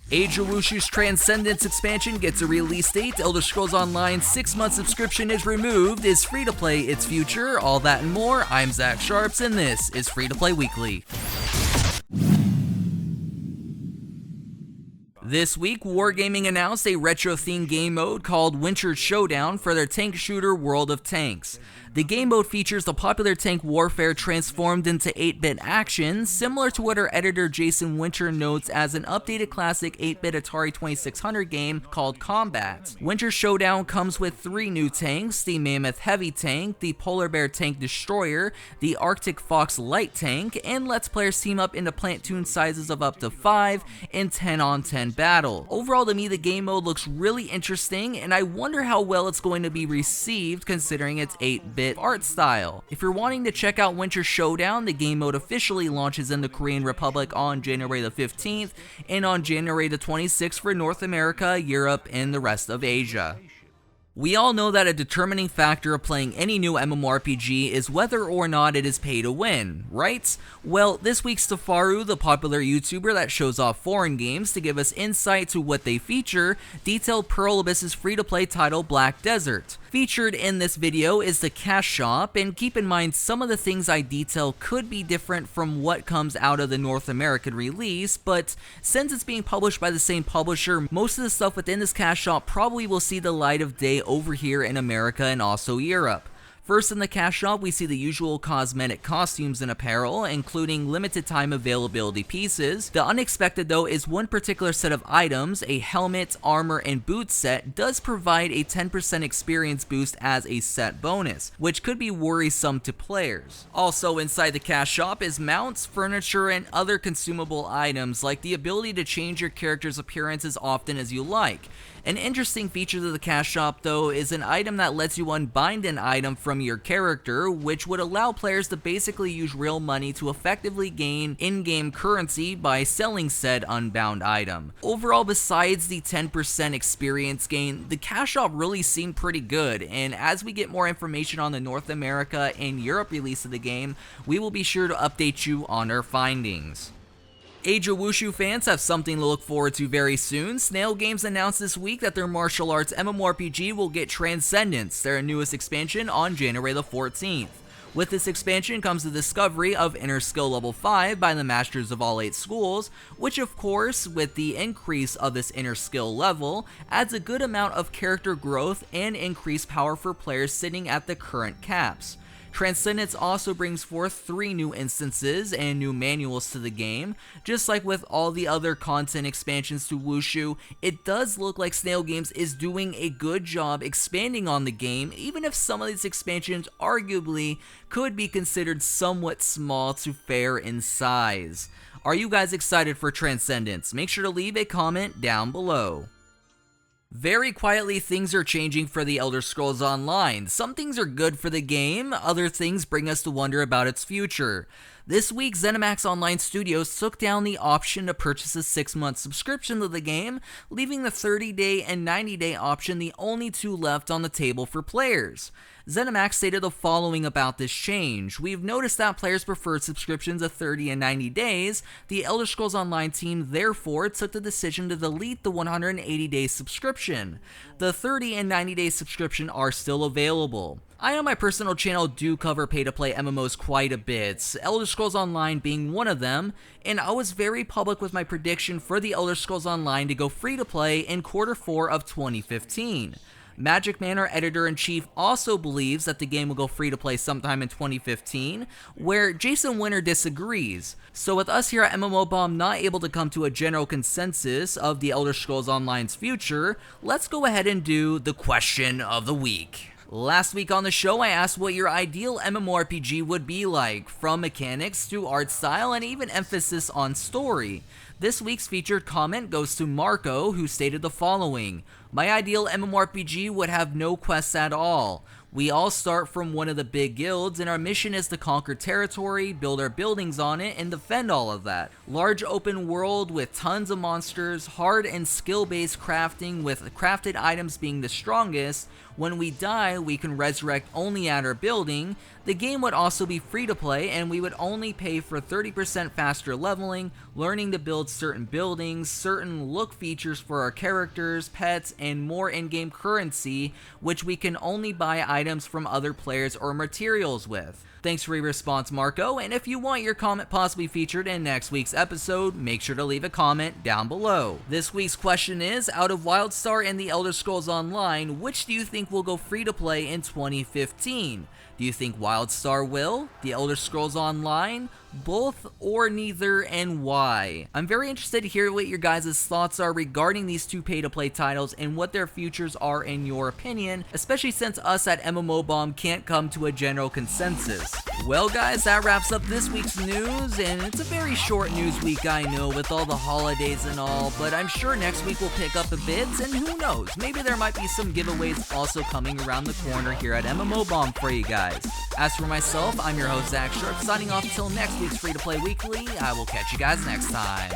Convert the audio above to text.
Age of Wushu's Transcendence expansion gets a release date. Elderscrolls Online 6-month subscription is removed. Is free to play its future? All that and more. I'm Zach Sharps, and this is Free to Play Weekly. This week, Wargaming announced a retro-themed game mode called Winter Showdown for their tank shooter World of Tanks. The game mode features the popular tank warfare transformed into 8-bit action, similar to what our editor Jason Winter notes as an updated classic 8-bit Atari 2600 game called Combat. Winter Showdown comes with 3 new tanks: the Mammoth Heavy Tank, the Polar Bear Tank Destroyer, the Arctic Fox Light Tank, and lets players team up into platoon sizes of up to 5 in 10-on-10 battle. Overall, to me, the game mode looks really interesting, and I wonder how well it's going to be received considering its 8-bit art style. If you're wanting to check out Winter Showdown, the game mode officially launches in the Korean Republic on January the 15th and on January the 26th for North America, Europe, and the rest of Asia. We all know that a determining factor of playing any new MMORPG is whether or not it is pay to win, right? Well, this week's Tafaru, the popular YouTuber that shows off foreign games to give us insight to what they feature, detailed Pearl Abyss's free-to-play title Black Desert. Featured in this video is the cash shop, and keep in mind some of the things I detail could be different from what comes out of the North American release, but since it's being published by the same publisher, most of the stuff within this cash shop probably will see the light of day over here in America and also Europe. First, in the cash shop, we see the usual cosmetic costumes and apparel, including limited time availability pieces. The unexpected, though, is one particular set of items, a helmet, armor, and boot set, does provide a 10% experience boost as a set bonus, which could be worrisome to players. Also inside the cash shop is mounts, furniture, and other consumable items, like the ability to change your character's appearance as often as you like. An interesting feature of the cash shop, though, is an item that lets you unbind an item from your character, which would allow players to basically use real money to effectively gain in-game currency by selling said unbound item. Overall, besides the 10% experience gain, the cash shop really seemed pretty good, and as we get more information on the North America and Europe release of the game, we will be sure to update you on our findings. Age of Wushu fans have something to look forward to very soon. Snail Games announced this week that their martial arts MMORPG will get Transcendence, their newest expansion, on January the 14th. With this expansion comes the discovery of Inner Skill Level 5 by the Masters of all 8 schools, which of course, with the increase of this Inner Skill level, adds a good amount of character growth and increased power for players sitting at the current caps. Transcendence also brings forth 3 new instances and new manuals to the game. Just like with all the other content expansions to Wushu, it does look like Snail Games is doing a good job expanding on the game, even if some of these expansions arguably could be considered somewhat small to fair in size. Are you guys excited for Transcendence? Make sure to leave a comment down below. Very quietly, things are changing for the Elderscrolls Online. Some things are good for the game, other things bring us to wonder about its future. This week, ZeniMax Online Studios took down the option to purchase a 6-month subscription to the game, leaving the 30-day and 90-day option the only 2 left on the table for players. ZeniMax stated the following about this change: "We've noticed that players preferred subscriptions of 30 and 90 days. The Elder Scrolls Online team therefore took the decision to delete the 180-day subscription. The 30 and 90-day subscription are still available." I on my personal channel do cover pay-to-play MMOs quite a bit, Elder Scrolls Online being one of them, and I was very public with my prediction for the Elder Scrolls Online to go free-to-play in Q4 of 2015. Magic Man, our editor-in-chief, also believes that the game will go free-to-play sometime in 2015, where Jason Winter disagrees. So with us here at MMO Bomb not able to come to a general consensus of the Elder Scrolls Online's future, let's go ahead and do the question of the week. Last week on the show, I asked what your ideal MMORPG would be like, from mechanics to art style and even emphasis on story. This week's featured comment goes to Marco, who stated the following: "My ideal MMORPG would have no quests at all. We all start from one of the big guilds, and our mission is to conquer territory, build our buildings on it, and defend all of that. Large open world with tons of monsters, hard and skill-based crafting with crafted items being the strongest. When we die, we can resurrect only at our building. The game would also be free to play, and we would only pay for 30% faster leveling, learning to build certain buildings, certain look features for our characters, pets, and more in-game currency, which we can only buy items from other players or materials with. Thanks for your response, Marco, and if you want your comment possibly featured in next week's episode, make sure to leave a comment down below. This week's question is, out of WildStar and the Elder Scrolls Online, which do you think will go free to play in 2015? Do you think WildStar will? The Elder Scrolls Online? Both or neither, and why? I'm very interested to hear what your guys' thoughts are regarding these two pay-to-play titles and what their futures are in your opinion, especially since us at MMOBomb can't come to a general consensus. Well guys, that wraps up this week's news, and it's a very short news week, I know, with all the holidays and all, but I'm sure next week we'll pick up a bit, and who knows, maybe there might be some giveaways also coming around the corner here at MMOBomb for you guys. As for myself, I'm your host Zach Sharp, signing off until next week's Free to Play Weekly. I will catch you guys next time.